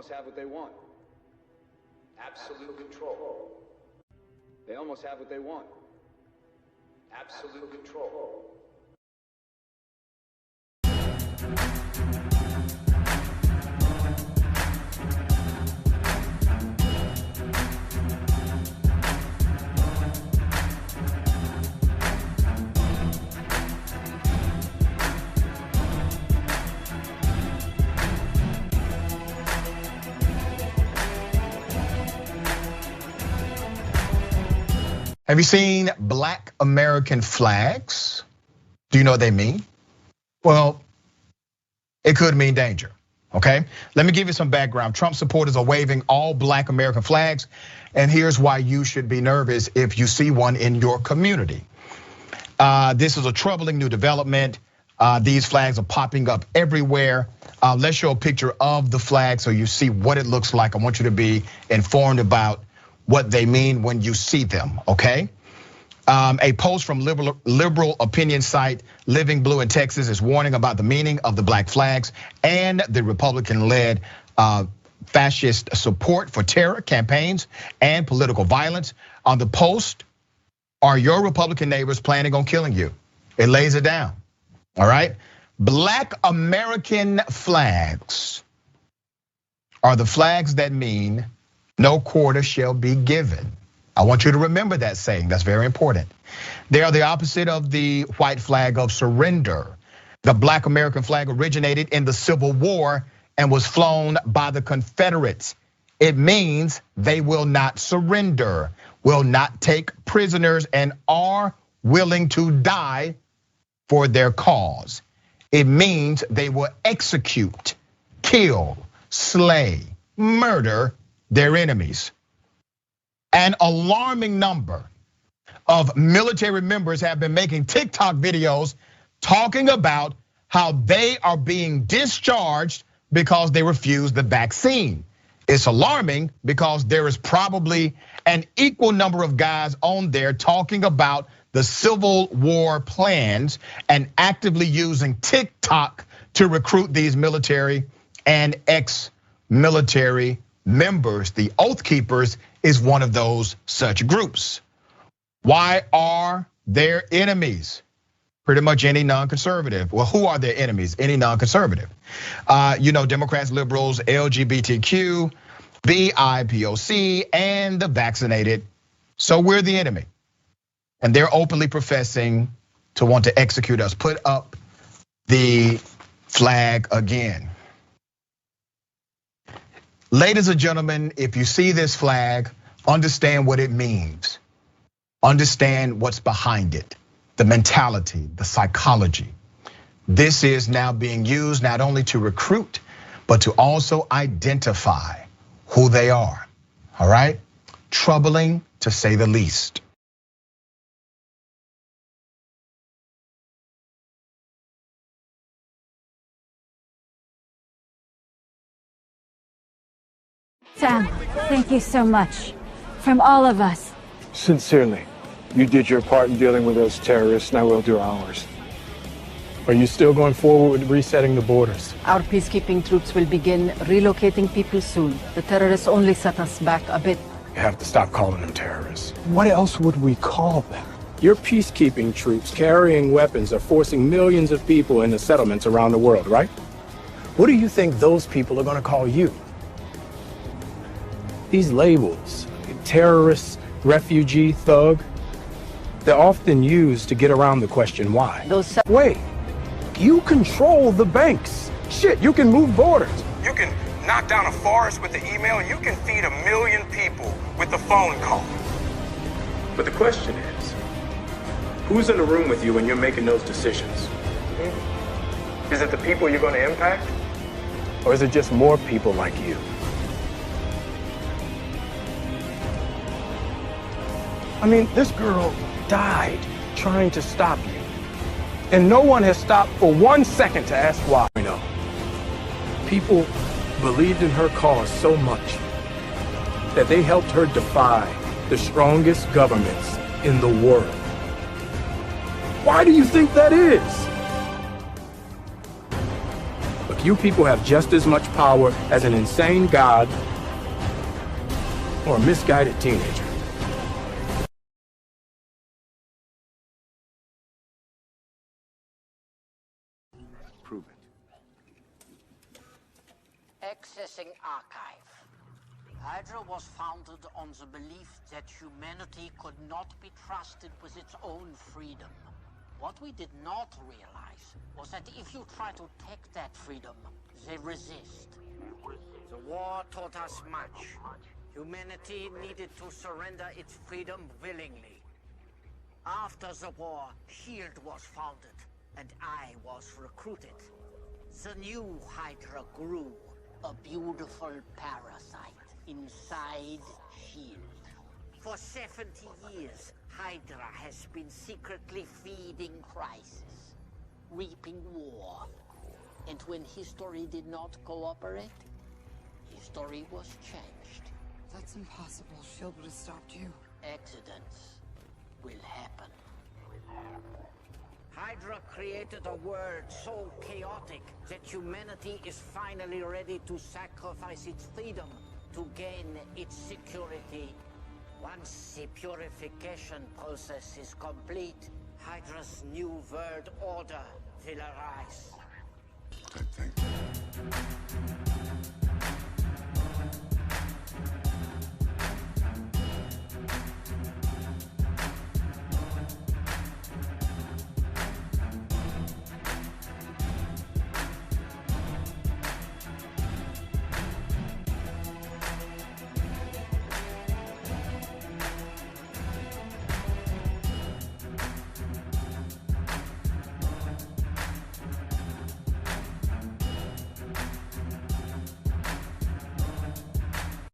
almost have what they want. Absolute control. They almost have what they want. Absolute control. Have you seen Black American flags? Do you know what they mean? Well, it could mean danger, okay? Let me give you some background. Trump supporters are waving all Black American flags, and here's why you should be nervous if you see one in your community. This is a troubling new development. These flags are popping up everywhere. Let's show a picture of the flag so you see what it looks like. I want you to be informed about what they mean when you see them, okay? A post from liberal opinion site Living Blue in Texas is warning about the meaning of the black flags and the Republican-led fascist support for terror campaigns and political violence. On the post, are your Republican neighbors planning on killing you? It lays it down, all right? Black American flags are the flags that mean no quarter shall be given. I want you to remember that saying, that's very important. They are the opposite of the white flag of surrender. The Black American flag originated in the Civil War and was flown by the Confederates. It means they will not surrender, will not take prisoners, and are willing to die for their cause. It means they will execute, kill, slay, murder their enemies. An alarming number of military members have been making TikTok videos talking about how they are being discharged because they refused the vaccine. It's alarming because there is probably an equal number of guys on there talking about the Civil War plans and actively using TikTok to recruit these military and ex-military members. The Oath Keepers is one of those such groups. Why are their enemies? Pretty much any non-conservative. Well, who are their enemies? Any non-conservative. Democrats, liberals, LGBTQ, BIPOC, and the vaccinated. So we're the enemy. And they're openly professing to want to execute us. Put up the flag again. Ladies and gentlemen, if you see this flag, understand what it means. Understand what's behind it, the mentality, the psychology. This is now being used not only to recruit, but to also identify who they are, all right? Troubling to say the least. Sam, thank you so much. From all of us. Sincerely, you did your part in dealing with those terrorists, now we'll do ours. Are you still going forward with resetting the borders? Our peacekeeping troops will begin relocating people soon. The terrorists only set us back a bit. You have to stop calling them terrorists. What else would we call them? Your peacekeeping troops carrying weapons are forcing millions of people into settlements around the world, right? What do you think those people are going to call you? These labels, terrorist, refugee, thug, they're often used to get around the question why. Wait, you control the banks. Shit, you can move borders. You can knock down a forest with the email. You can feed 1 million people with the phone call. But the question is, who's in the room with you when you're making those decisions? Is it the people you're going to impact? Or is it just more people like you? I mean, this girl died trying to stop you. And no one has stopped for 1 second to ask why. No. People believed in her cause so much that they helped her defy the strongest governments in the world. Why do you think that is? Look, You people have just as much power as an insane god or a misguided teenager. Prove it. Accessing archive. Hydra was founded on the belief that humanity could not be trusted with its own freedom. What we did not realize was that if you try to take that freedom, they resist. The war taught us much. Humanity needed to surrender its freedom willingly. After the war, S.H.I.E.L.D. was founded, and I was recruited. The new Hydra grew, a beautiful parasite inside S.H.I.E.L.D. For 70 years, Hydra has been secretly feeding crisis, reaping war. And when history did not cooperate, history was changed. That's impossible. S.H.I.E.L.D. would have stopped you. Accidents will happen. Hydra created a world so chaotic that humanity is finally ready to sacrifice its freedom to gain its security. Once the purification process is complete, Hydra's new world order will arise. Good thing.